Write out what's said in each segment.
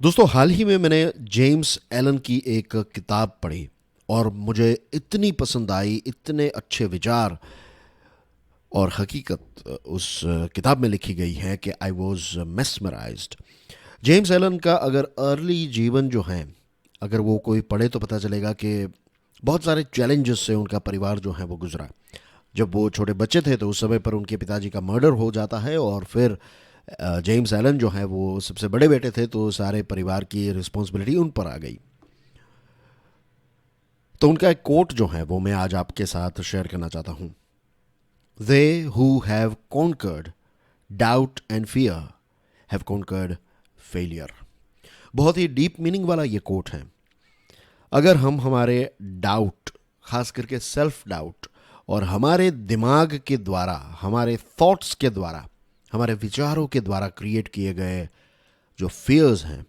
दोस्तों, हाल ही में मैंने जेम्स एलन की एक किताब पढ़ी और मुझे इतनी पसंद आई, इतने अच्छे विचार और हकीकत उस किताब में लिखी गई है कि I was mesmerised. James Allen का अगर अर्ली जीवन जो है, अगर वो कोई पढ़े तो पता चलेगा कि बहुत सारे चैलेंजेस से उनका परिवार जो है वो गुजरा। जब वो छोटे बच्चे थे तो उस समय पर उनके पिताजी का मर्डर हो जाता है और फिर जेम्स एलन जो है वो सबसे बड़े बेटे थे, तो सारे परिवार की रिस्पॉन्सिबिलिटी उन पर आ गई। तो उनका एक कोट जो है वो मैं आज आपके साथ शेयर करना चाहता हूँ। They who have conquered doubt and fear have conquered failure. बहुत ही डीप मीनिंग वाला ये कोट है। अगर हम हमारे डाउट, खास करके सेल्फ डाउट, और हमारे दिमाग के द्वारा, हमारे थॉट्स के द्वारा, हमारे विचारों के द्वारा क्रिएट किए गए जो फियर्स हैं,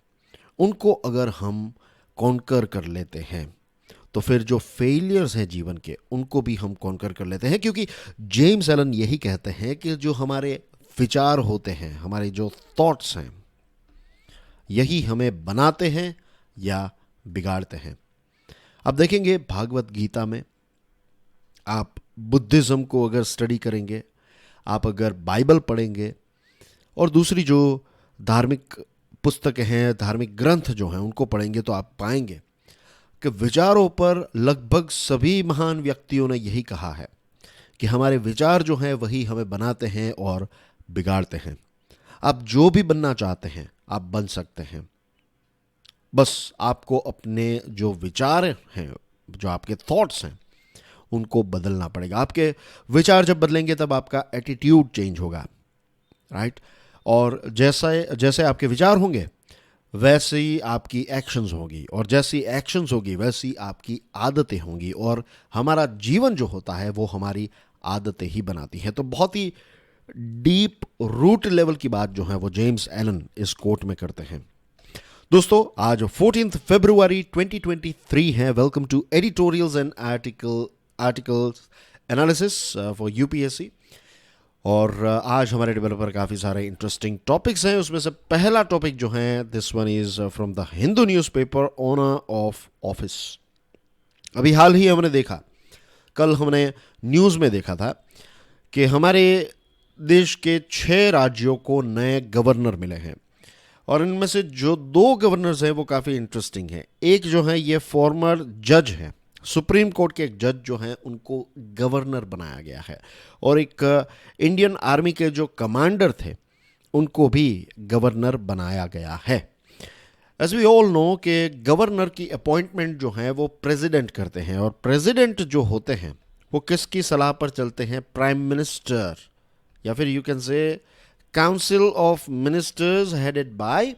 उनको अगर हम कॉन्कर कर लेते हैं तो फिर जो फेलियर्स हैं जीवन के, उनको भी हम कॉन्कर कर लेते हैं। क्योंकि जेम्स एलन यही कहते हैं कि जो हमारे विचार होते हैं, हमारे जो थॉट्स हैं, यही हमें बनाते हैं या बिगाड़ते हैं। अब देखेंगे भागवत गीता में, आप बुद्धिज़्म को अगर स्टडी करेंगे, आप अगर बाइबल पढ़ेंगे और दूसरी जो धार्मिक पुस्तकें हैं, धार्मिक ग्रंथ जो हैं, उनको पढ़ेंगे तो आप पाएंगे कि विचारों पर लगभग सभी महान व्यक्तियों ने यही कहा है कि हमारे विचार जो हैं वही हमें बनाते हैं और बिगाड़ते हैं। आप जो भी बनना चाहते हैं आप बन सकते हैं। बस आपको अपने जो विचार हैं, जो आपके थॉट्स हैं, उनको बदलना पड़ेगा। आपके विचार जब बदलेंगे तब आपका एटीट्यूड चेंज होगा, राइट। और जैसे जैसे आपके विचार होंगे वैसे ही आपकी एक्शंस होगी, और जैसी एक्शंस होगी वैसी आपकी आदतें होंगी, और हमारा जीवन जो होता है वो हमारी आदतें ही बनाती हैं। तो बहुत ही डीप रूट लेवल की बात जो है वो जेम्स एलन इस कोट में करते हैं। दोस्तों, आज 14 फरवरी 2023 है। Welcome to editorials and articles analysis for UPSC. और आज हमारे टेबल पर काफ़ी सारे इंटरेस्टिंग टॉपिक्स हैं। उसमें से पहला टॉपिक जो है, this one is from the Hindu newspaper, owner of office. अभी हाल ही हमने देखा, कल हमने न्यूज़ में देखा था कि हमारे देश के 6 राज्यों को नए गवर्नर मिले हैं, और इनमें से जो 2 गवर्नर्स हैं वो काफ़ी इंटरेस्टिंग हैं। एक जो है ये फॉर्मर जज है, सुप्रीम कोर्ट के एक जज जो हैं उनको गवर्नर बनाया गया है, और एक इंडियन आर्मी के जो कमांडर थे उनको भी गवर्नर बनाया गया है। एज वी ऑल नो कि गवर्नर की अपॉइंटमेंट जो है वो प्रेसिडेंट करते हैं, और प्रेसिडेंट जो होते हैं वो किसकी सलाह पर चलते हैं? प्राइम मिनिस्टर, या फिर you can say council of ministers headed by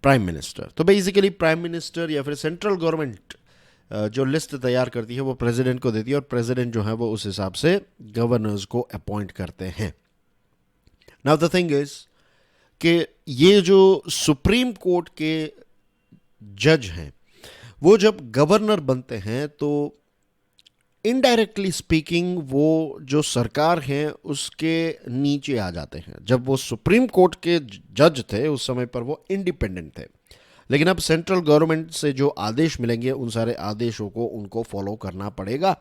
prime minister. तो बेसिकली प्राइम मिनिस्टर या फिर सेंट्रल गवर्नमेंट जो लिस्ट तैयार करती है वो प्रेसिडेंट को देती है, और प्रेसिडेंट जो है वो उस हिसाब से गवर्नर्स को अपॉइंट करते हैं। नाउ द थिंग इज कि ये जो सुप्रीम कोर्ट के जज हैं वो जब गवर्नर बनते हैं तो इनडायरेक्टली स्पीकिंग वो जो सरकार है उसके नीचे आ जाते हैं। जब वो सुप्रीम कोर्ट के जज थे उस समय पर वो इंडिपेंडेंट थे, लेकिन अब सेंट्रल गवर्नमेंट से जो आदेश मिलेंगे उन सारे आदेशों को उनको फॉलो करना पड़ेगा।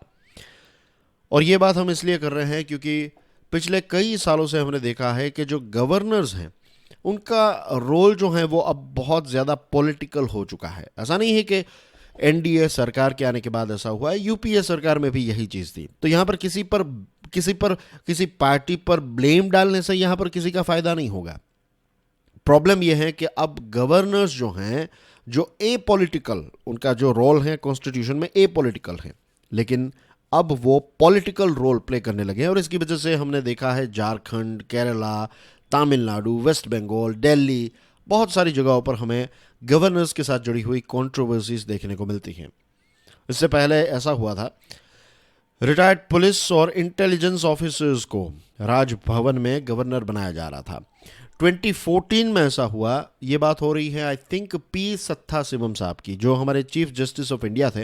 और ये बात हम इसलिए कर रहे हैं क्योंकि पिछले कई सालों से हमने देखा है कि जो गवर्नर्स हैं उनका रोल जो है वो अब बहुत ज़्यादा पॉलिटिकल हो चुका है। ऐसा नहीं है कि एनडीए सरकार के आने के बाद ऐसा हुआ है, यूपीए सरकार में भी यही चीज़ थी। तो यहाँ पर किसी पार्टी पर ब्लेम डालने से यहाँ पर किसी का फ़ायदा नहीं होगा। प्रॉब्लम यह है कि अब गवर्नर्स जो हैं, जो ए पॉलिटिकल, उनका जो रोल है कॉन्स्टिट्यूशन में ए पॉलिटिकल है, लेकिन अब वो पॉलिटिकल रोल प्ले करने लगे हैं। और इसकी वजह से हमने देखा है झारखंड, केरला, तमिलनाडु, वेस्ट बंगाल, दिल्ली, बहुत सारी जगहों पर हमें गवर्नर्स के साथ जुड़ी हुई कंट्रोवर्सीज देखने को मिलती हैं। इससे पहले ऐसा हुआ था, रिटायर्ड पुलिस और इंटेलिजेंस ऑफिसर्स को राजभवन में गवर्नर बनाया जा रहा था। 2014 में ऐसा हुआ। ये बात हो रही है आई थिंक पी सत्था शिवम साहब की, जो हमारे चीफ जस्टिस ऑफ इंडिया थे।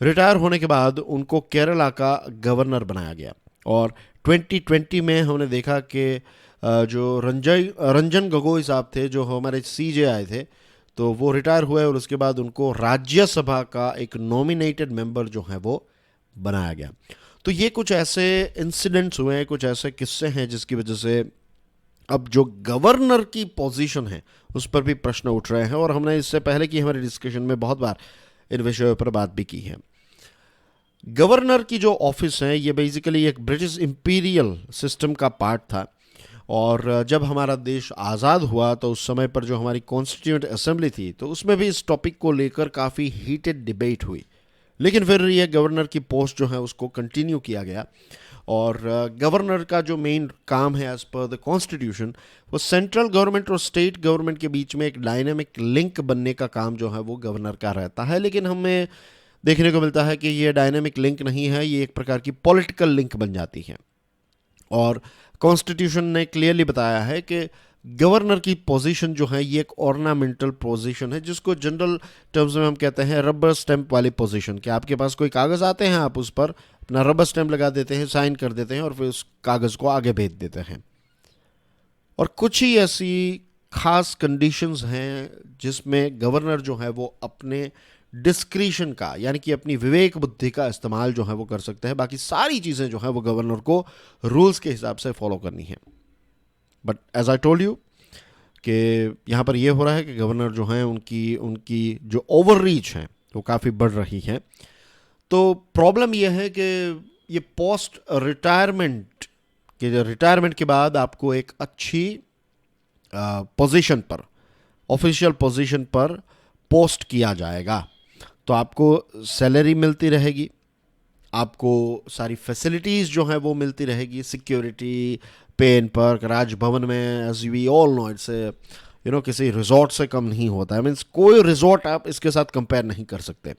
रिटायर होने के बाद उनको केरला का गवर्नर बनाया गया, और 2020 में हमने देखा कि जो रंजन गोगोई साहब थे, जो हमारे सीजे आए थे, तो वो रिटायर हुए और उसके बाद उनको राज्यसभा का एक नॉमिनेटेड मेंबर जो है वो बनाया गया। तो ये कुछ ऐसे इंसिडेंट्स हुए हैं, कुछ ऐसे किस्से हैं जिसकी वजह से अब जो गवर्नर की पोजीशन है उस पर भी प्रश्न उठ रहे हैं, और हमने इससे पहले की हमारी डिस्कशन में बहुत बार इन विषयों पर बात भी की है। गवर्नर की जो ऑफिस है ये बेसिकली एक ब्रिटिश इंपीरियल सिस्टम का पार्ट था, और जब हमारा देश आज़ाद हुआ तो उस समय पर जो हमारी कॉन्स्टिट्यूंट असेंबली थी तो उसमें भी इस टॉपिक को लेकर काफ़ी हीटेड डिबेट हुई। लेकिन फिर ये गवर्नर की पोस्ट जो है उसको कंटिन्यू किया गया, और गवर्नर का जो मेन काम है एज पर द कॉन्स्टिट्यूशन, वो सेंट्रल गवर्नमेंट और स्टेट गवर्नमेंट के बीच में एक डायनेमिक लिंक बनने का काम जो है वो गवर्नर का रहता है। लेकिन हमें देखने को मिलता है कि ये डायनेमिक लिंक नहीं है, ये एक प्रकार की पॉलिटिकल लिंक बन जाती है। और कॉन्स्टिट्यूशन ने क्लियरली बताया है कि गवर्नर की पोजीशन जो है ये एक ऑर्नामेंटल पोजीशन है, जिसको जनरल टर्म्स में हम कहते हैं रबर स्टैंप वाली पोजीशन, कि आपके पास कोई कागज़ आते हैं, आप उस पर अपना रबर स्टैंप लगा देते हैं, साइन कर देते हैं और फिर उस कागज़ को आगे भेज देते हैं। और कुछ ही ऐसी खास कंडीशंस हैं जिसमें गवर्नर जो है वो अपने डिस्क्रिशन का, यानी कि अपनी विवेक बुद्धि का इस्तेमाल जो है वो कर सकते हैं। बाकी सारी चीज़ें जो है वो गवर्नर को रूल्स के हिसाब से फॉलो करनी है। But as I told you कि यहाँ पर यह हो रहा है कि गवर्नर जो हैं उनकी उनकी जो ओवर रीच है वो काफ़ी बढ़ रही है। तो प्रॉब्लम यह है कि ये पोस्ट रिटायरमेंट के बाद आपको एक अच्छी पोजीशन पर, ऑफिशियल पोजीशन पर पोस्ट किया जाएगा, तो आपको सैलरी मिलती रहेगी, आपको सारी फैसिलिटीज़ जो हैं वो मिलती रहेगी, सिक्योरिटी, पे इन पर्क, राजभवन में as we all know it's किसी रिजॉर्ट से कम नहीं होता है। मीन्स कोई रिजॉर्ट आप इसके साथ कंपेयर नहीं कर सकते।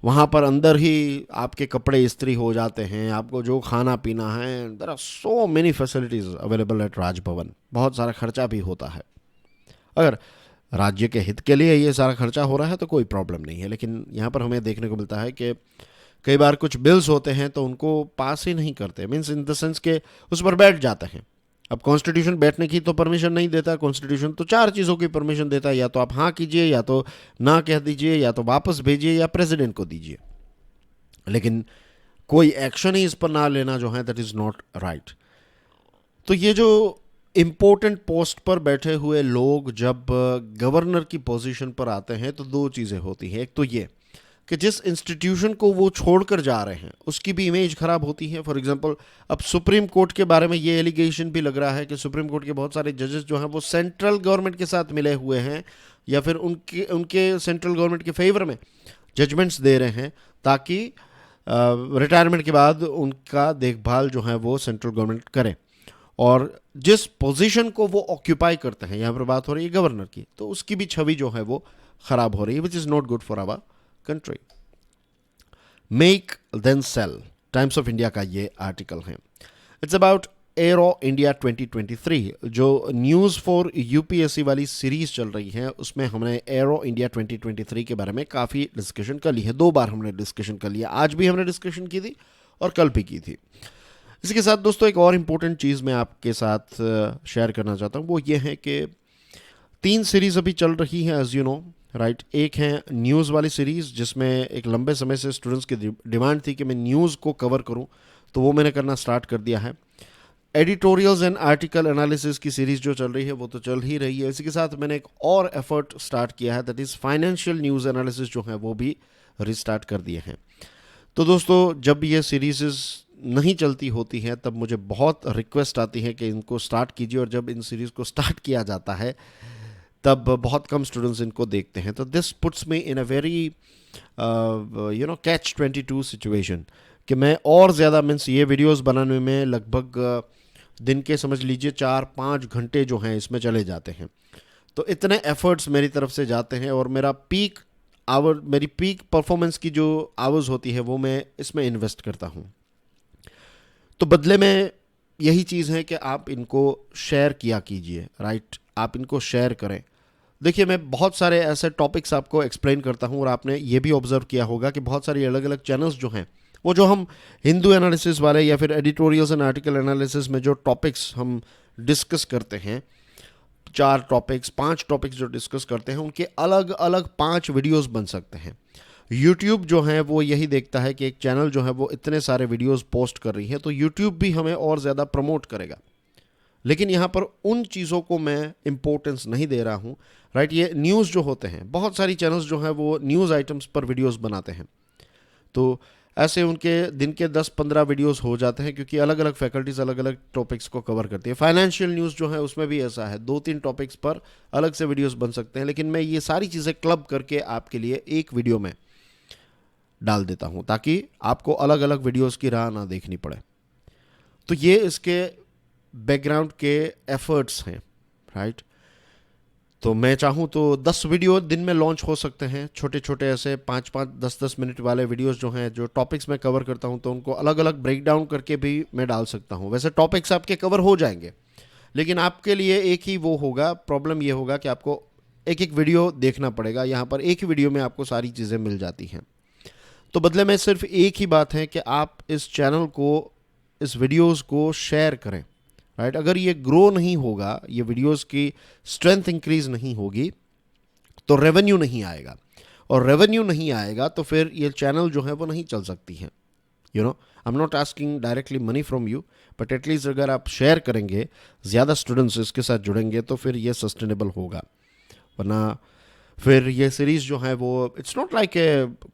वहाँ पर अंदर ही आपके कपड़े इस्त्री हो जाते हैं, आपको जो खाना पीना है, there are so many facilities available at Raj Bhavan. बहुत सारा खर्चा भी होता है। अगर राज्य के हित के लिए ये सारा खर्चा हो रहा है तो कोई प्रॉब्लम नहीं है। लेकिन यहाँ पर हमें देखने को मिलता है कि कई बार कुछ बिल्स होते हैं तो उनको पास ही नहीं करते, मीन्स इन द सेंस के उस पर बैठ जाते हैं। अब कॉन्स्टिट्यूशन बैठने की तो परमिशन नहीं देता, कॉन्स्टिट्यूशन तो 4 चीज़ों की परमिशन देता है, या तो आप हाँ कीजिए, या तो ना कह दीजिए, या तो वापस भेजिए, या प्रेसिडेंट को दीजिए। लेकिन कोई एक्शन ही इस पर ना लेना जो है दैट इज़ नॉट राइट। तो ये जो इम्पोर्टेंट पोस्ट पर बैठे हुए लोग जब गवर्नर की पोजीशन पर आते हैं तो 2 चीज़ें होती हैं। एक तो ये कि जिस इंस्टीट्यूशन को वो छोड़कर जा रहे हैं उसकी भी इमेज ख़राब होती है। फॉर एग्जांपल, अब सुप्रीम कोर्ट के बारे में ये एलिगेशन भी लग रहा है कि सुप्रीम कोर्ट के बहुत सारे जजेस जो हैं वो सेंट्रल गवर्नमेंट के साथ मिले हुए हैं, या फिर उनके सेंट्रल गवर्नमेंट के फेवर में जजमेंट्स दे रहे हैं, ताकि रिटायरमेंट के बाद उनका देखभाल जो है वो सेंट्रल गवर्नमेंट करे। और जिस पोजीशन को वो ऑक्यूपाई करते हैं, यहाँ पर बात हो रही है गवर्नर की, तो उसकी भी छवि जो है वो ख़राब हो रही है, which is not good for our country. Make then sell, Times of India का ये आर्टिकल है। इट्स अबाउट एरो इंडिया 2023, जो न्यूज़ फॉर यूपीएससी वाली सीरीज़ चल रही है, उसमें हमने एरो इंडिया 2023 के बारे में काफ़ी डिस्कशन कर ली है। 2 बार हमने डिस्कशन कर लिया, आज भी हमने डिस्कशन की थी और कल भी की थी। इसके साथ दोस्तों एक और इम्पोर्टेंट चीज़ मैं आपके साथ शेयर करना चाहता हूँ, वो ये है कि 3 सीरीज़ अभी चल रही हैं एज यू नो, राइट। एक है न्यूज़ वाली सीरीज़, जिसमें एक लंबे समय से स्टूडेंट्स की डिमांड थी कि मैं न्यूज़ को कवर करूं, तो वो मैंने करना स्टार्ट कर दिया है। एडिटोरियल्स एंड आर्टिकल एनालिसिस की सीरीज़ जो चल रही है वो तो चल ही रही है। इसी के साथ मैंने एक और एफर्ट स्टार्ट किया है, that is financial news analysis जो है वो भी रिस्टार्ट कर दिए हैं। तो दोस्तों, जब ये सीरीज़ नहीं चलती होती हैं तब मुझे बहुत रिक्वेस्ट आती है कि इनको स्टार्ट कीजिए, और जब इन सीरीज़ को स्टार्ट किया जाता है तब बहुत कम स्टूडेंट्स इनको देखते हैं। तो this puts me in a very catch 22 situation, कि मैं और ज़्यादा मीन्स ये वीडियोस बनाने में लगभग दिन के समझ लीजिए 4-5 घंटे जो हैं इसमें चले जाते हैं। तो इतने एफर्ट्स मेरी तरफ से जाते हैं, और मेरी पीक परफॉर्मेंस की जो आवर्स होती है वो मैं इसमें इन्वेस्ट करता हूँ। तो बदले में यही चीज़ है कि आप इनको शेयर किया कीजिए, राइट। आप इनको शेयर करें। देखिए, मैं बहुत सारे ऐसे टॉपिक्स आपको एक्सप्लेन करता हूँ, और आपने ये भी ऑब्जर्व किया होगा कि बहुत सारी अलग अलग चैनल्स जो हैं, वो जो हम हिंदू एनालिसिस वाले या फिर एडिटोरियल्स एंड आर्टिकल एनालिसिस में जो टॉपिक्स हम डिस्कस करते हैं, 4 टॉपिक्स 5 टॉपिक्स जो डिस्कस करते हैं, उनके अलग अलग 5 वीडियोस बन सकते हैं। यूट्यूब जो है वो यही देखता है कि एक चैनल जो है वो इतने सारे वीडियोस पोस्ट कर रही है, तो यूट्यूब भी हमें और ज़्यादा प्रमोट करेगा। लेकिन यहाँ पर उन चीज़ों को मैं इम्पोर्टेंस नहीं दे रहा हूँ, राइट। ये न्यूज़ जो होते हैं, बहुत सारी चैनल्स जो हैं वो न्यूज़ आइटम्स पर वीडियोस बनाते हैं, तो ऐसे उनके दिन के 10-15 वीडियोस हो जाते हैं, क्योंकि अलग अलग फैकल्टीज अलग अलग टॉपिक्स को कवर करती है। फाइनेंशियल न्यूज़ जो है उसमें भी ऐसा है, 2-3 टॉपिक्स पर अलग से वीडियोस बन सकते हैं, लेकिन मैं ये सारी चीज़ें क्लब करके आपके लिए एक वीडियो में डाल देता हूँ, ताकि आपको अलग अलग वीडियोस की राह ना देखनी पड़े। तो ये इसके बैकग्राउंड के एफर्ट्स हैं, राइट। तो मैं चाहूँ तो 10 वीडियो दिन में लॉन्च हो सकते हैं, छोटे छोटे ऐसे 5-5, 10-10 मिनट वाले वीडियोस जो हैं, जो टॉपिक्स मैं कवर करता हूँ, तो उनको अलग अलग ब्रेक डाउन करके भी मैं डाल सकता हूँ। वैसे टॉपिक्स आपके कवर हो जाएंगे, लेकिन आपके लिए एक ही वो होगा, प्रॉब्लम ये होगा कि आपको एक एक वीडियो देखना पड़ेगा। यहाँ पर एक ही वीडियो में आपको सारी चीज़ें मिल जाती हैं। तो बदले में सिर्फ एक ही बात है कि आप इस चैनल को, इस वीडियोस को शेयर करें, राइट। अगर ये ग्रो नहीं होगा, ये वीडियोस की स्ट्रेंथ इंक्रीज नहीं होगी, तो रेवेन्यू नहीं आएगा, और रेवेन्यू नहीं आएगा तो फिर ये चैनल जो है वो नहीं चल सकती है। I am not asking directly money from you, but at least अगर आप शेयर करेंगे, ज़्यादा स्टूडेंट्स इसके साथ जुड़ेंगे, तो फिर ये सस्टेनेबल होगा। वरना फिर ये सीरीज़ जो है वो, इट्स नॉट लाइक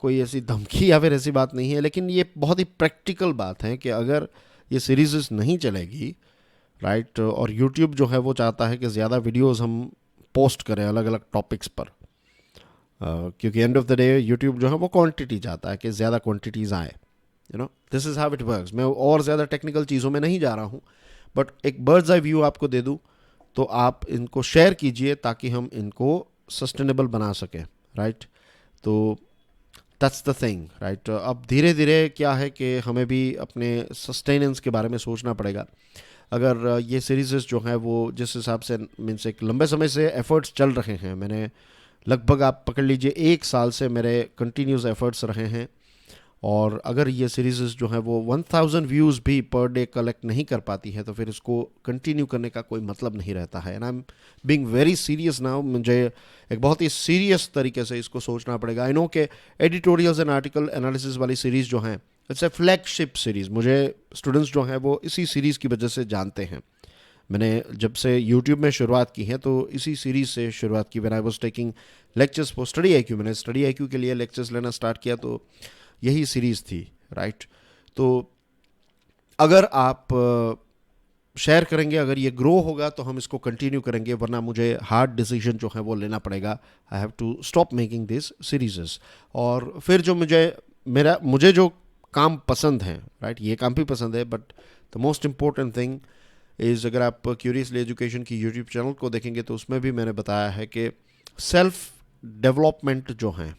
कोई ऐसी धमकी या फिर ऐसी बात नहीं है, लेकिन ये बहुत ही प्रैक्टिकल बात है कि अगर ये सीरीज़ नहीं चलेगी, राइट, और यूट्यूब जो है वो चाहता है कि ज़्यादा वीडियोस हम पोस्ट करें अलग अलग टॉपिक्स पर, क्योंकि end of the day YouTube जो है वो क्वांटिटी चाहता है कि ज़्यादा क्वांटिटीज़ आए। This is how it works. मैं और ज़्यादा टेक्निकल चीज़ों में नहीं जा रहा हूँ, बट एक बर्ड्स आई व्यू आपको दे दूँ, तो आप इनको शेयर कीजिए ताकि हम इनको सस्टेनेबल बना सकें, राइट। तो दैट्स द थिंग, राइट। अब धीरे धीरे क्या है कि हमें भी अपने सस्टेनेंस के बारे में सोचना पड़ेगा। अगर ये सीरीज़ जो हैं वो जिस हिसाब से, मीन्स एक लंबे समय से एफ़र्ट्स चल रहे हैं, मैंने लगभग आप पकड़ लीजिए 1 साल से मेरे कंटिन्यूस एफ़र्ट्स रहे हैं, और अगर ये सीरीज़ जो है वो 1000 व्यूज़ भी पर डे कलेक्ट नहीं कर पाती है, तो फिर इसको कंटिन्यू करने का कोई मतलब नहीं रहता है। And I am being very serious now. मुझे एक बहुत ही सीरियस तरीके से इसको सोचना पड़ेगा। आई नो के एडिटोरियल्स एंड आर्टिकल एनालिसिस वाली सीरीज़ जो हैं, इट्स ए फ्लैगशिप सीरीज़। मुझे स्टूडेंट्स जो हैं वो इसी सीरीज़ की वजह से जानते हैं। मैंने जब से यूट्यूब में शुरुआत की है तो इसी सीरीज़ से शुरुआत की। When I was taking lectures for study IQ, मैंने स्टडी आईक्यू के लिए लेक्चर्स लेना स्टार्ट किया, तो यही सीरीज़ थी, राइट। तो अगर आप शेयर करेंगे, अगर ये ग्रो होगा तो हम इसको कंटिन्यू करेंगे, वरना मुझे हार्ड डिसीजन जो है वो लेना पड़ेगा। I have to stop making this series. और फिर जो मुझे जो काम पसंद है, राइट, ये काम भी पसंद है, but the most important thing is, अगर आप क्यूरियसली एजुकेशन की यूट्यूब चैनल को देखेंगे तो उसमें भी मैंने बताया है कि सेल्फ डेवलपमेंट जो है,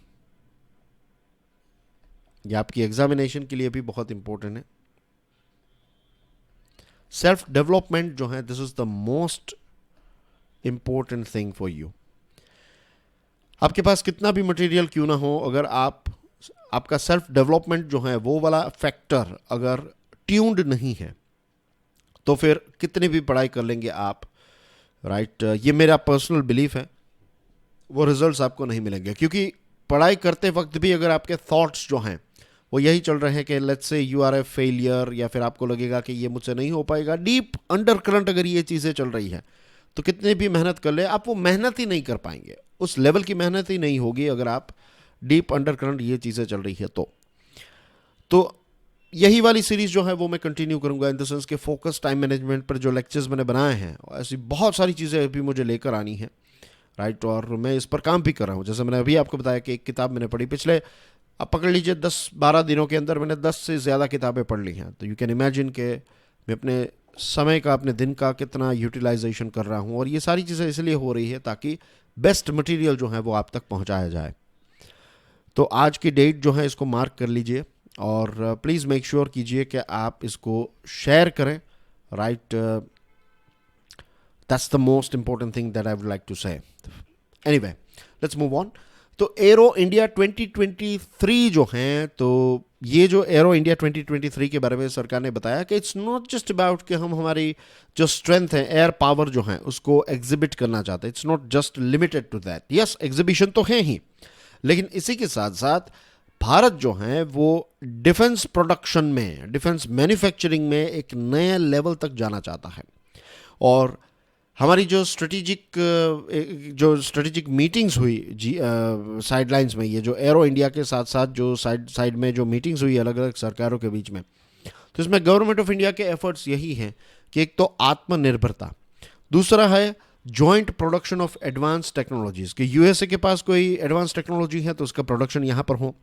ये आपकी एग्जामिनेशन के लिए भी बहुत इंपॉर्टेंट है। सेल्फ डेवलपमेंट जो है, this is the most important thing for you. आपके पास कितना भी मटेरियल क्यों ना हो, अगर आपका सेल्फ डेवलपमेंट जो है वो वाला फैक्टर अगर ट्यून्ड नहीं है, तो फिर कितनी भी पढ़ाई कर लेंगे आप, राइट, ये मेरा पर्सनल बिलीफ है, वो रिजल्ट्स आपको नहीं मिलेंगे। क्योंकि पढ़ाई करते वक्त भी अगर आपके थॉट्स जो हैं वो यही चल रहे हैं कि let's say you R A failure, या फिर आपको लगेगा कि ये मुझसे नहीं हो पाएगा, डीप अंडर करंट अगर ये चीज़ें चल रही है, तो कितनी भी मेहनत कर ले आप वो मेहनत ही नहीं कर पाएंगे, उस लेवल की मेहनत ही नहीं होगी अगर आप डीप अंडर करंट ये चीज़ें चल रही है। तो यही वाली सीरीज़ जो है वो मैं कंटिन्यू करूंगा, इन द सेंस के फोकस टाइम मैनेजमेंट पर जो लेक्चर्स मैंने बनाए हैं, ऐसी बहुत सारी चीज़ें अभी मुझे लेकर आनी है, राइट। और मैं इस पर काम भी कर रहा हूँ। जैसे मैंने अभी आपको बताया कि एक किताब मैंने पढ़ी, पिछले आप पकड़ लीजिए 10-12 दिनों के अंदर मैंने 10 से ज़्यादा किताबें पढ़ ली हैं। तो यू कैन इमेजिन के मैं अपने समय का, अपने दिन का कितना यूटिलाइजेशन कर रहा हूँ। और ये सारी चीज़ें इसलिए हो रही है ताकि बेस्ट मटेरियल जो है वो आप तक पहुँचाया जाए। तो आज की डेट जो है इसको मार्क कर लीजिए, और प्लीज़ मेक श्योर कीजिए कि आप इसको शेयर करें, right. That's the most important thing that I would like to say. Anyway, let's move on. तो एरो इंडिया 2023 जो हैं, तो ये जो एरो इंडिया 2023 के बारे में सरकार ने बताया कि इट्स नॉट जस्ट अबाउट कि हम हमारी जो स्ट्रेंथ है, एयर पावर जो है, उसको एग्जिबिट करना चाहते हैं। It's not just limited to that. Yes, exhibition तो है ही, लेकिन इसी के साथ साथ भारत जो है वो डिफेंस प्रोडक्शन में, डिफेंस मैन्युफैक्चरिंग में एक नए लेवल तक जाना चाहता है। और हमारी जो स्ट्रेटेजिक मीटिंग्स हुई जी साइडलाइंस में, ये जो एरो इंडिया के साथ साथ जो साइड में जो मीटिंग्स हुई अलग अलग सरकारों के बीच में, तो इसमें गवर्नमेंट ऑफ इंडिया के एफर्ट्स यही हैं कि एक तो आत्मनिर्भरता, दूसरा है joint production of advance technologies, कि यूएसए के पास कोई एडवांस टेक्नोलॉजी है तो उसका प्रोडक्शन यहाँ पर हो,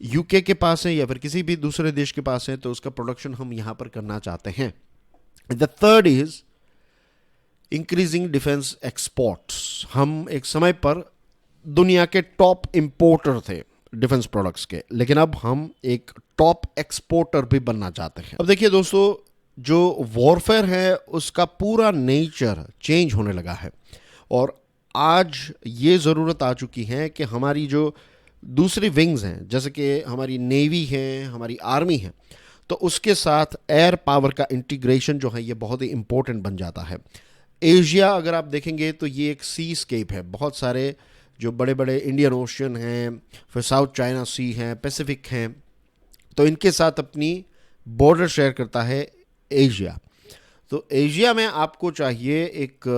यूके के पास है या फिर किसी भी दूसरे देश के पास है तो उसका प्रोडक्शन हम यहाँ पर करना चाहते हैं। The third is increasing defence exports. हम एक समय पर दुनिया के टॉप इंपोर्टर थे डिफेंस प्रोडक्ट्स के, लेकिन अब हम एक टॉप एक्सपोर्टर भी बनना चाहते हैं। अब देखिए दोस्तों, जो वॉरफेयर है उसका पूरा नेचर चेंज होने लगा है, और आज ये ज़रूरत आ चुकी है कि हमारी जो दूसरी विंग्स हैं, जैसे कि हमारी नेवी है, हमारी आर्मी है, तो उसके साथ एयर पावर का इंटीग्रेशन जो है ये बहुत ही इंपॉर्टेंट बन जाता है। एशिया अगर आप देखेंगे तो ये एक सी स्केप है, बहुत सारे जो बड़े बड़े इंडियन ओशियन हैं, फिर साउथ चाइना सी हैं, पैसिफिक हैं, तो इनके साथ अपनी बॉर्डर शेयर करता है एशिया। तो एशिया में आपको चाहिए एक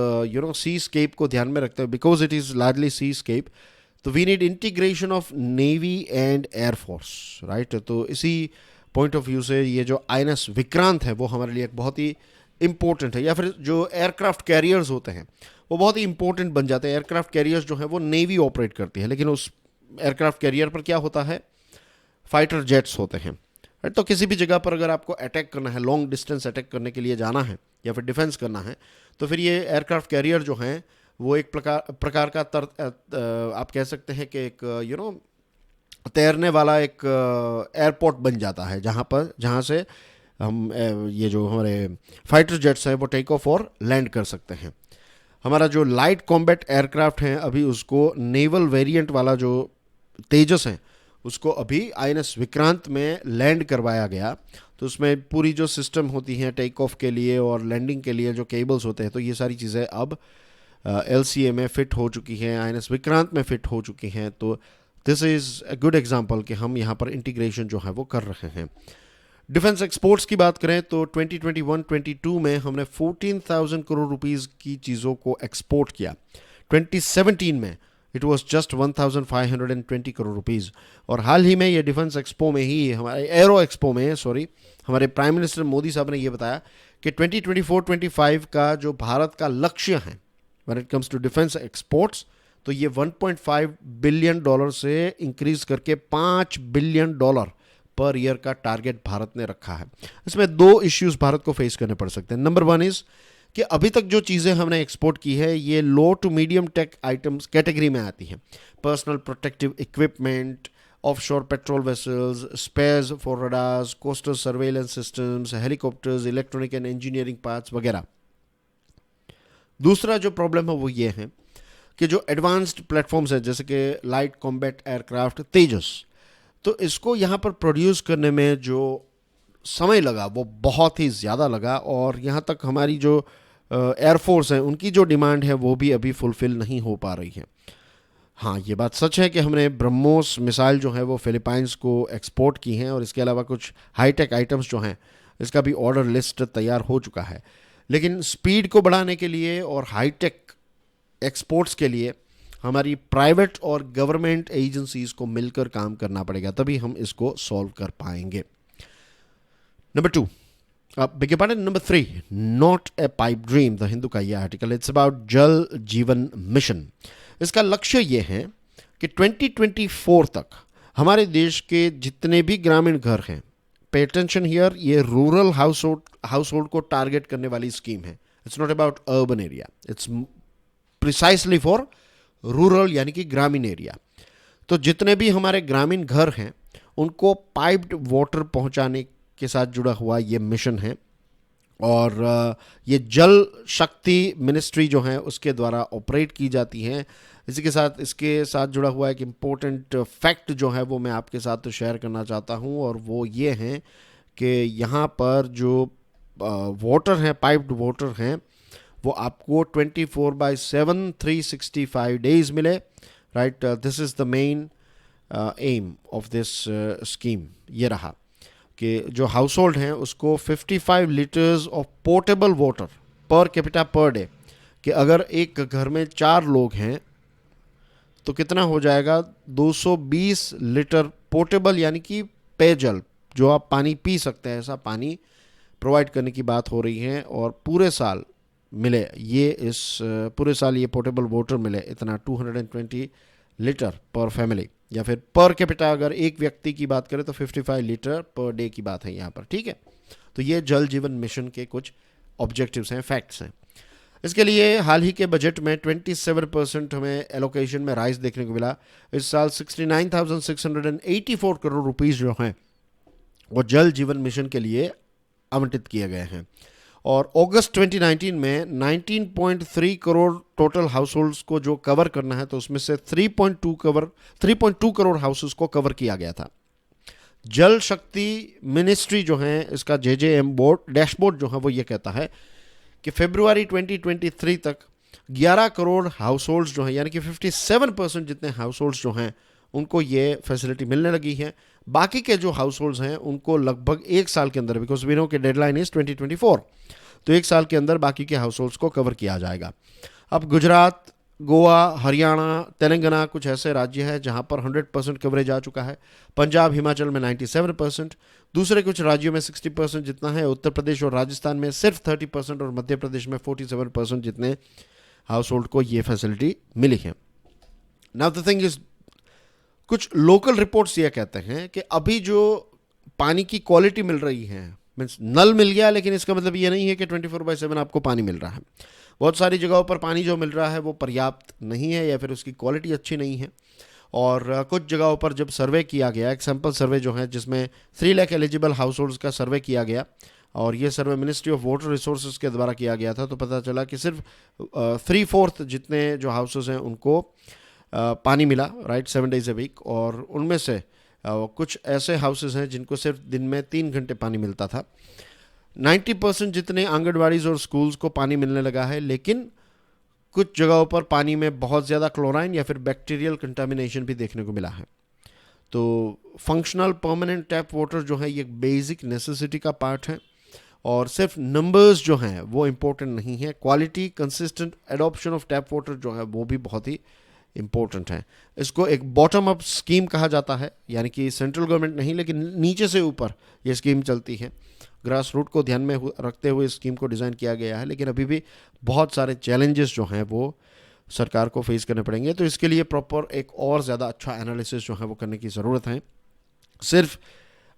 सी स्केप को ध्यान में रखते हुए, because it is largely seascape, तो we need integration of navy and air force, right. तो इसी पॉइंट ऑफ व्यू से ये जो INS विक्रांत है वो हमारे लिए एक बहुत ही इंपॉर्टेंट है। या फिर जो एयरक्राफ्ट कैरियर्स होते हैं वो बहुत ही इंपॉर्टेंट बन जाते हैं। एयरक्राफ्ट कैरियर्स जो है वो नेवी ऑपरेट करती है, लेकिन उस एयरक्राफ्ट कैरियर पर क्या होता है, फाइटर जेट्स होते हैं। तो किसी भी जगह पर अगर आपको अटैक करना है, लॉन्ग डिस्टेंस अटैक करने के लिए जाना है या फिर डिफेंस करना है, तो फिर ये एयरक्राफ्ट कैरियर जो हैं वो एक प्रकार का आप कह सकते हैं कि एक तैरने वाला एक एयरपोर्ट बन जाता है, जहाँ से हम ये जो हमारे फाइटर जेट्स हैं वो टेक ऑफ और लैंड कर सकते हैं। हमारा जो लाइट कॉम्बैट एयरक्राफ्ट हैं, अभी उसको नेवल वेरिएंट वाला जो तेजस है उसको अभी INS विक्रांत में लैंड करवाया गया। तो उसमें पूरी जो सिस्टम होती हैं टेक ऑफ के लिए और लैंडिंग के लिए, जो केबल्स होते हैं, तो ये सारी चीज़ें अब LCA में फिट हो चुकी हैं, INS विक्रांत में फिट हो चुकी हैं। तो this is a good example कि हम यहाँ पर इंटीग्रेशन जो है वो कर रहे हैं। डिफेंस एक्सपोर्ट्स की बात करें तो 2021-22 में हमने 14,000 करोड़ रुपीस की चीज़ों को एक्सपोर्ट किया। 2017 में it was just 1,520 crore rupees. और हाल ही में ये डिफेंस एक्सपो में ही, हमारे एरो एक्सपो में हमारे प्राइम मिनिस्टर मोदी साहब ने ये बताया कि 2024-25 का जो भारत का लक्ष्य है when it comes to defence exports, तो ये $1.5 बिलियन से इंक्रीज करके $5 बिलियन पर ईयर का टारगेट भारत ने रखा है। इसमें दो इश्यूज भारत को फेस करने पड़ सकते हैं। नंबर वन इज कि अभी तक जो चीज़ें हमने एक्सपोर्ट की है ये low to medium tech items category में आती हैं। Personal protective equipment, offshore patrol vessels, spares for radars, coastal surveillance systems, helicopters, electronic and engineering parts वगैरह। दूसरा जो प्रॉब्लम है वो ये है कि जो एडवांस्ड प्लेटफॉर्म्स है, जैसे कि लाइट कॉम्बैट एयरक्राफ्ट तेजस, तो इसको यहाँ पर प्रोड्यूस करने में जो समय लगा वो बहुत ही ज़्यादा लगा, और यहाँ तक हमारी जो एयरफोर्स है उनकी जो डिमांड है वो भी अभी फुलफ़िल नहीं हो पा रही है। हाँ, ये बात सच है कि हमने ब्रह्मोस मिसाइल जो है वो फिलीपाइंस को एक्सपोर्ट की हैं, और इसके अलावा कुछ हाईटेक आइटम्स जो हैं इसका भी ऑर्डर लिस्ट तैयार हो चुका है। लेकिन स्पीड को बढ़ाने के लिए और हाईटेक एक्सपोर्ट्स के लिए हमारी प्राइवेट और गवर्नमेंट एजेंसीज को मिलकर काम करना पड़ेगा, तभी हम इसको सॉल्व कर पाएंगे। Number 2, beg your pardon, number 3, not a pipe dream, the Hindu का ये आर्टिकल, इट्स अबाउट जल जीवन मिशन। इसका लक्ष्य ये है कि 2024 तक हमारे देश के जितने भी ग्रामीण घर हैं, पे अटेंशन हियर, ये रूरल हाउस होल्ड को टारगेट करने वाली स्कीम है। It's not about urban area, it's precisely for rural यानी कि ग्रामीण एरिया। तो जितने भी हमारे ग्रामीण घर हैं उनको पाइप्ड वाटर पहुंचाने के साथ जुड़ा हुआ ये मिशन है, और ये जल शक्ति मिनिस्ट्री जो है उसके द्वारा ऑपरेट की जाती हैं। इसी के साथ इसके साथ जुड़ा हुआ एक इम्पोर्टेंट फैक्ट जो है वो मैं आपके साथ शेयर करना चाहता हूँ, और वो ये हैं कि यहाँ पर जो वाटर हैं, पाइप्ड वाटर हैं, वो आपको 24/7 365 डेज मिले, right. This is the main M of this scheme. ये रहा कि जो हाउस होल्ड हैं उसको 55 litres of portable water per capita per day, कि अगर एक घर में 4 लोग हैं तो कितना हो जाएगा, 220 लीटर पोर्टेबल यानी कि पेयजल, जो आप पानी पी सकते हैं, ऐसा पानी प्रोवाइड करने की बात हो रही है। और पूरे साल मिले ये, इस पूरे साल ये पोर्टेबल वाटर मिले इतना 220 लीटर पर फैमिली, या फिर पर कैपिटा अगर एक व्यक्ति की बात करें तो 55 लीटर पर डे की बात है यहाँ पर, ठीक है। तो ये जल जीवन मिशन के कुछ ऑब्जेक्टिव्स हैं, फैक्ट्स हैं। इसके लिए हाल ही के बजट में 27% हमें एलोकेशन में राइज देखने को मिला। इस साल 69,684 करोड़ रुपीस जो हैं वो जल जीवन मिशन के लिए आवंटित किए गए हैं। और अगस्त 2019 में 19.3 करोड़ टोटल हाउस होल्ड्स को जो कवर करना है, तो उसमें से 3.2 करोड़ हाउसेस को कवर किया गया था। जल शक्ति मिनिस्ट्री जो है, इसका JJM बोर्ड डैशबोर्ड जो है वो ये कहता है कि फरवरी 2023 तक 11 करोड़ हाउस होल्ड्स जो हैं, यानी कि 57% जितने हाउस होल्ड्स जो हैं उनको ये फैसिलिटी मिलने लगी है। बाकी के जो हाउस होल्ड्स हैं उनको लगभग 1 साल के अंदर, बिकॉज वी नो के डेडलाइन इज 2024, तो 1 साल के अंदर बाकी के हाउस होल्ड्स को कवर किया जाएगा। अब गुजरात, गोवा, हरियाणा, तेलंगाना कुछ ऐसे राज्य हैं जहां पर 100% कवरेज आ चुका है। पंजाब, हिमाचल में 97%, दूसरे कुछ राज्यों में 60% जितना है। उत्तर प्रदेश और राजस्थान में सिर्फ 30% और मध्य प्रदेश में 47% जितने हाउस होल्ड को ये फैसिलिटी मिली है। नाउ द थिंग इज, कुछ लोकल रिपोर्ट्स ये कहते हैं कि अभी जो पानी की क्वालिटी मिल रही है, मीन्स नल मिल गया, लेकिन इसका मतलब ये नहीं है कि 24/7 आपको पानी मिल रहा है। बहुत सारी जगहों पर पानी जो मिल रहा है वो पर्याप्त नहीं है, या फिर उसकी क्वालिटी अच्छी नहीं है। और कुछ जगहों पर जब सर्वे किया गया, एक सैम्पल सर्वे जो है जिसमें 3 लाख एलिजिबल हाउस होल्ड्स का सर्वे किया गया, और ये सर्वे मिनिस्ट्री ऑफ वाटर रिसोर्सेज के द्वारा किया गया था, तो पता चला कि सिर्फ 3/4 जितने जो हाउसेस हैं उनको पानी मिला, राइट, 7 days a week। और उनमें से कुछ ऐसे हाउसेस हैं जिनको सिर्फ दिन में 3 घंटे पानी मिलता था। 90% जितने आंगनबाड़ीज और स्कूल्स को पानी मिलने लगा है, लेकिन कुछ जगहों पर पानी में बहुत ज़्यादा क्लोराइन या फिर बैक्टीरियल कंटामिनेशन भी देखने को मिला है। तो फंक्शनल परमानेंट टैप वाटर जो है ये बेसिक नेसेसिटी का पार्ट है, और सिर्फ नंबर्स जो हैं वो इम्पोर्टेंट नहीं है, quality, consistent adoption of tap water जो है वो भी बहुत ही इम्पोर्टेंट है। इसको एक बॉटम अप स्कीम कहा जाता है, यानी कि सेंट्रल गवर्नमेंट नहीं लेकिन नीचे से ऊपर ये स्कीम चलती है। ग्रास रूट को ध्यान में रखते हुए इस स्कीम को डिज़ाइन किया गया है, लेकिन अभी भी बहुत सारे चैलेंजेस जो हैं वो सरकार को फेस करने पड़ेंगे। तो इसके लिए प्रॉपर एक और ज़्यादा अच्छा एनालिसिस जो है वो करने की ज़रूरत है। सिर्फ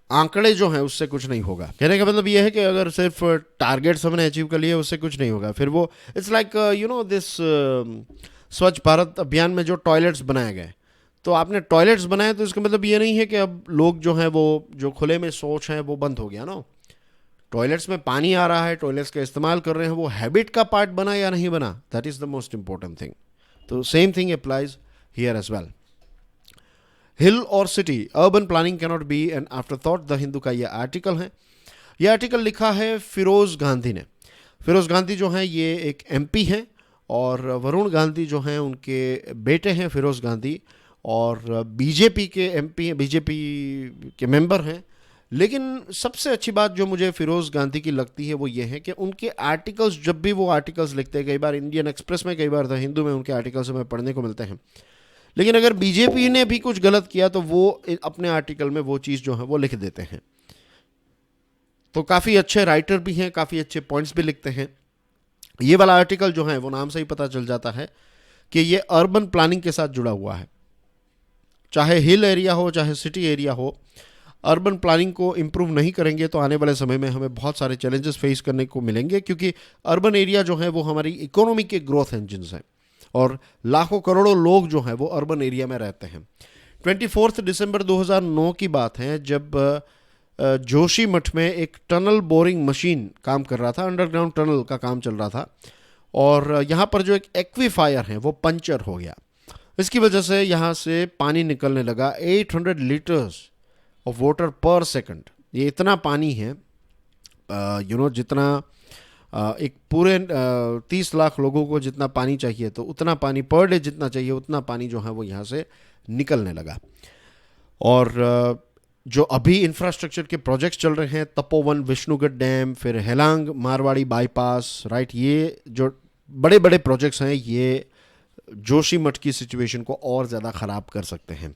आंकड़े जो हैं उससे कुछ नहीं होगा। कहने का मतलब ये है कि अगर सिर्फ टारगेट्स हमने अचीव कर लिए उससे कुछ नहीं होगा। फिर वो इट्स लाइक दिस स्वच्छ भारत अभियान में जो टॉयलेट्स बनाए गए, तो आपने टॉयलेट्स बनाए तो इसका मतलब ये नहीं है कि अब लोग जो हैं वो जो खुले में शौच हैं वो बंद हो गया ना। टॉयलेट्स में पानी आ रहा है, टॉयलेट्स का इस्तेमाल कर रहे हैं, वो हैबिट का पार्ट बना या नहीं बना, that is the most important thing. तो same thing applies here as well. Hill और city, urban planning cannot be an afterthought, the Hindu का ये आर्टिकल है। ये आर्टिकल लिखा है फिरोज़ गांधी ने। फिरोज़ गांधी जो हैं ये एक MP हैं, और वरुण गांधी जो हैं उनके बेटे हैं फिरोज़ गांधी, और BJP के MP हैं, BJP के मेंबर हैं। लेकिन सबसे अच्छी बात जो मुझे फिरोज़ गांधी की लगती है वो ये है कि उनके आर्टिकल्स, जब भी वो आर्टिकल्स लिखते हैं, कई बार इंडियन एक्सप्रेस में, कई बार द हिंदू में उनके आर्टिकल्स हमें पढ़ने को मिलते हैं, लेकिन अगर BJP ने भी कुछ गलत किया तो वो अपने आर्टिकल में वो चीज़ जो है वो लिख देते हैं। तो काफ़ी अच्छे राइटर भी हैं, काफ़ी अच्छे पॉइंट्स भी लिखते हैं। ये वाला आर्टिकल जो है वो नाम से ही पता चल जाता है कि ये अर्बन प्लानिंग के साथ जुड़ा हुआ है। चाहे हिल एरिया हो, चाहे सिटी एरिया हो, अर्बन प्लानिंग को इम्प्रूव नहीं करेंगे तो आने वाले समय में हमें बहुत सारे चैलेंजेस फेस करने को मिलेंगे, क्योंकि अर्बन एरिया जो है वो हमारी इकोनॉमी के ग्रोथ इंजिन्स हैं, और लाखों करोड़ों लोग जो हैं वो अर्बन एरिया में रहते हैं। 24 दिसंबर 2009 की बात है, जब जोशी मठ में एक टनल बोरिंग मशीन काम कर रहा था, अंडरग्राउंड टनल का काम चल रहा था, और यहाँ पर जो एक एक्वीफायर है वो पंचर हो गया। इसकी वजह से यहाँ से पानी निकलने लगा 800 लीटर्स ऑफ वाटर पर सेकंड। ये इतना पानी है जितना एक पूरे 30 लाख लोगों को जितना पानी चाहिए, तो उतना पानी पर डे जितना चाहिए उतना पानी जो है वो यहाँ से निकलने लगा। और जो अभी इंफ्रास्ट्रक्चर के प्रोजेक्ट्स चल रहे हैं, तपोवन विष्णुगढ़ डैम, फिर हेलांग मारवाड़ी बाईपास, राइट, ये जो बड़े बड़े प्रोजेक्ट्स हैं ये जोशीमठ की सिचुएशन को और ज़्यादा ख़राब कर सकते हैं।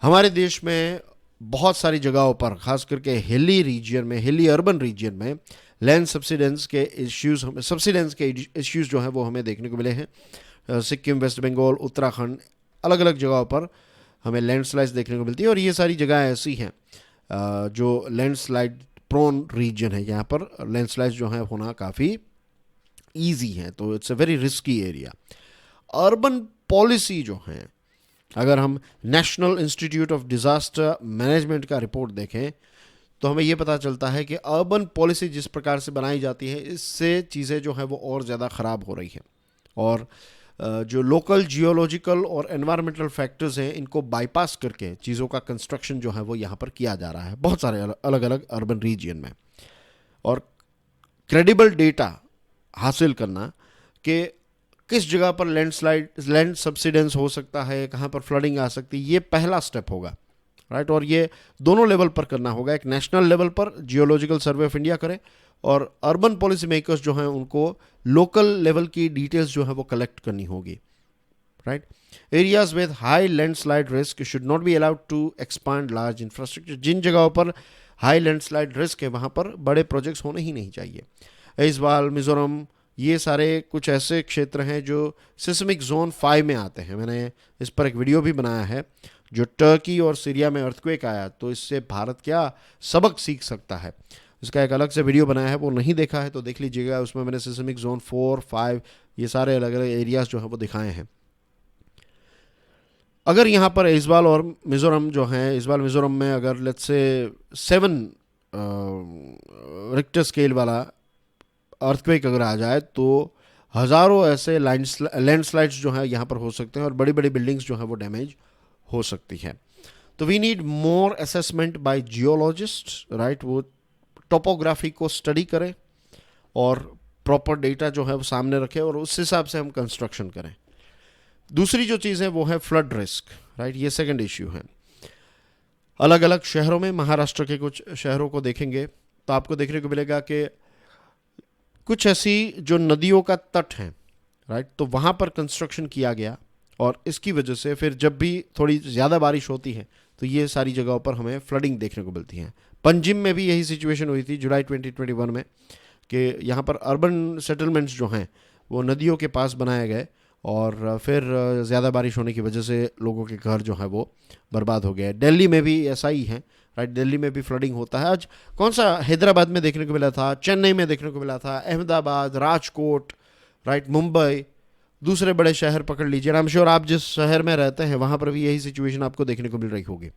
हमारे देश में बहुत सारी जगहों पर, खास करके हिली रीजन में, हिली अर्बन रीजन में लैंड सब्सिडेंस के इश्यूज़ जो हैं वो हमें देखने को मिले हैं। सिक्किम, वेस्ट बंगाल, उत्तराखंड, अलग अलग जगहों पर हमें लैंडस्लाइड्स देखने को मिलती है। और ये सारी जगह ऐसी हैं जो लैंडस्लाइड प्रोन रीजन है, यहाँ पर लैंडस्लाइड्स जो हैं होना काफ़ी ईजी है, तो it's a very risky area. Urban policy जो है, अगर हम national institute of disaster management का रिपोर्ट देखें तो हमें ये पता चलता है कि अर्बन पॉलिसी जिस प्रकार से बनाई जाती है, इससे चीज़ें जो है वो और ज़्यादा ख़राब हो रही हैं। और जो लोकल जियोलॉजिकल और एनवायरमेंटल फैक्टर्स हैं, इनको बाईपास करके चीज़ों का कंस्ट्रक्शन जो है वो यहाँ पर किया जा रहा है बहुत सारे अलग अलग अर्बन रीजन में। और क्रेडिबल डेटा हासिल करना कि किस जगह पर लैंड सब्सिडेंस हो सकता है, कहाँ पर फ्लडिंग आ सकती है, ये पहला स्टेप होगा, राइट। और ये दोनों लेवल पर करना होगा। एक नेशनल लेवल पर जियोलॉजिकल सर्वे ऑफ इंडिया करे, और अर्बन पॉलिसी मेकर्स जो हैं उनको लोकल लेवल की डिटेल्स जो है वो कलेक्ट करनी होगी, right. Areas with high landslide risk should not be allowed to expand large infrastructure. जिन जगहों पर हाई लैंडस्लाइड रिस्क है वहाँ पर बड़े प्रोजेक्ट्स होने ही नहीं चाहिए। ऐजवाल, मिजोरम, ये सारे कुछ ऐसे क्षेत्र हैं जो सिस्मिक जोन 5 में आते हैं। मैंने इस पर एक वीडियो भी बनाया है। जो टर्की और सीरिया में अर्थक्वेक आया, तो इससे भारत क्या सबक सीख सकता है, इसका एक अलग से वीडियो बनाया है, वो नहीं देखा है तो देख लीजिएगा। उसमें मैंने सिस्मिक जोन 4, 5 ये सारे अलग अलग एरियाज जो हैं वो दिखाए हैं। अगर यहाँ पर ऐजवाल और मिज़ोरम जो हैं, ऐजवाल मिज़ोरम में अगर लेट्स से 7 रिक्टर स्केल वाला अर्थक्वेक अगर आ जाए तो हज़ारों ऐसे लैंडस्लाइड्स जो हैं यहाँ पर हो सकते हैं और बड़ी बड़ी बिल्डिंग्स जो हैं वो डैमेज हो सकती है। तो we need more assessment by geologist, right. वो टोपोग्राफी को स्टडी करें और प्रॉपर डेटा जो है वो सामने रखें और उस हिसाब से हम कंस्ट्रक्शन करें। दूसरी जो चीज़ है वो है फ्लड रिस्क, राइट। ये सेकंड इश्यू है। अलग अलग शहरों में, महाराष्ट्र के कुछ शहरों को देखेंगे तो आपको देखने को मिलेगा कि कुछ ऐसी जो नदियों का तट है, राइट, तो वहाँ पर कंस्ट्रक्शन किया गया और इसकी वजह से फिर जब भी थोड़ी ज़्यादा बारिश होती है तो ये सारी जगहों पर हमें फ्लडिंग देखने को मिलती है। पंजिम में भी यही सिचुएशन हुई थी जुलाई 2021 में कि यहाँ पर अर्बन सेटलमेंट्स जो हैं वो नदियों के पास बनाए गए और फिर ज़्यादा बारिश होने की वजह से लोगों के घर जो है वो बर्बाद हो गए। दिल्ली में भी ऐसा ही है, राइट। दिल्ली में भी फ्लडिंग होता है। आज कौन सा, हैदराबाद में देखने को मिला था, चेन्नई में देखने को मिला था, अहमदाबाद, राजकोट, राइट, मुंबई, दूसरे बड़े शहर पकड़ लीजिए। आई एम श्योर आप जिस शहर में रहते हैं वहाँ पर भी यही सिचुएशन आपको देखने को मिल रही होगी।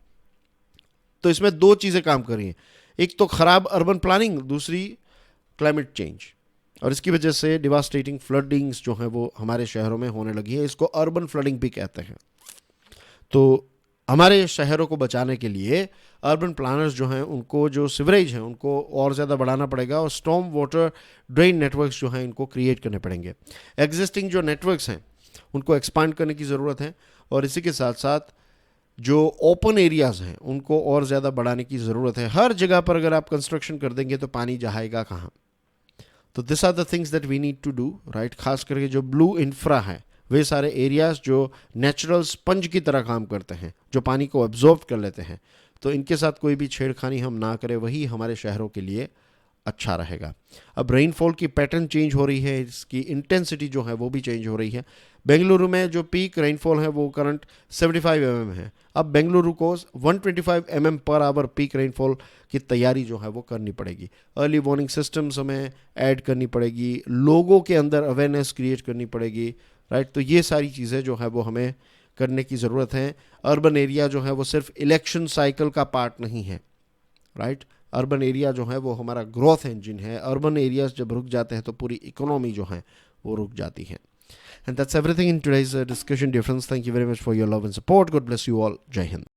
तो इसमें दो चीज़ें काम कर रही हैं, एक तो ख़राब अर्बन प्लानिंग, दूसरी क्लाइमेट चेंज। और इसकी वजह से डिवास्टेटिंग फ्लडिंग्स जो हैं वो हमारे शहरों में होने लगी है। इसको अर्बन फ्लडिंग भी कहते हैं। तो हमारे शहरों को बचाने के लिए अर्बन प्लानर्स जो हैं उनको जो सिवरेज हैं उनको और ज़्यादा बढ़ाना पड़ेगा और स्टॉर्म वाटर ड्रेन नेटवर्क्स जो हैं इनको क्रिएट करने पड़ेंगे। एग्जिस्टिंग जो नेटवर्क्स हैं उनको एक्सपांड करने की ज़रूरत है और इसी के साथ साथ जो ओपन एरियाज़ हैं उनको और ज़्यादा बढ़ाने की ज़रूरत है। हर जगह पर अगर आप कंस्ट्रक्शन कर देंगे तो पानी जाएगा कहाँ? तो this are the things that we need to do, right. खास करके जो ब्लू इंफ्रा है, वे सारे एरियाज़ जो नेचुरल स्पंज की तरह काम करते हैं, जो पानी को एब्जॉर्ब कर लेते हैं, तो इनके साथ कोई भी छेड़खानी हम ना करें, वही हमारे शहरों के लिए अच्छा रहेगा। अब रेनफॉल की पैटर्न चेंज हो रही है, इसकी इंटेंसिटी जो है वो भी चेंज हो रही है। बेंगलुरु में जो पीक रेनफॉल है वो करंट 75 mm है। अब बेंगलुरु को 125 mm per hour peak rainfall की तैयारी जो है वो करनी पड़ेगी। अर्ली वार्निंग सिस्टम्स हमें ऐड करनी पड़ेगी, लोगों के अंदर अवेयरनेस क्रिएट करनी पड़ेगी, राइट। तो ये सारी चीज़ें जो है वो हमें करने की ज़रूरत है। अर्बन एरिया जो है वो सिर्फ इलेक्शन साइकिल का पार्ट नहीं है, राइट। अर्बन एरिया जो है वो हमारा ग्रोथ इंजन है। अर्बन एरियाज जब रुक जाते हैं तो पूरी इकोनॉमी जो है वो रुक जाती है। And that's everything in today's discussion, dear friends. Thank you very much for your love and support. God bless you all. Jai Hind.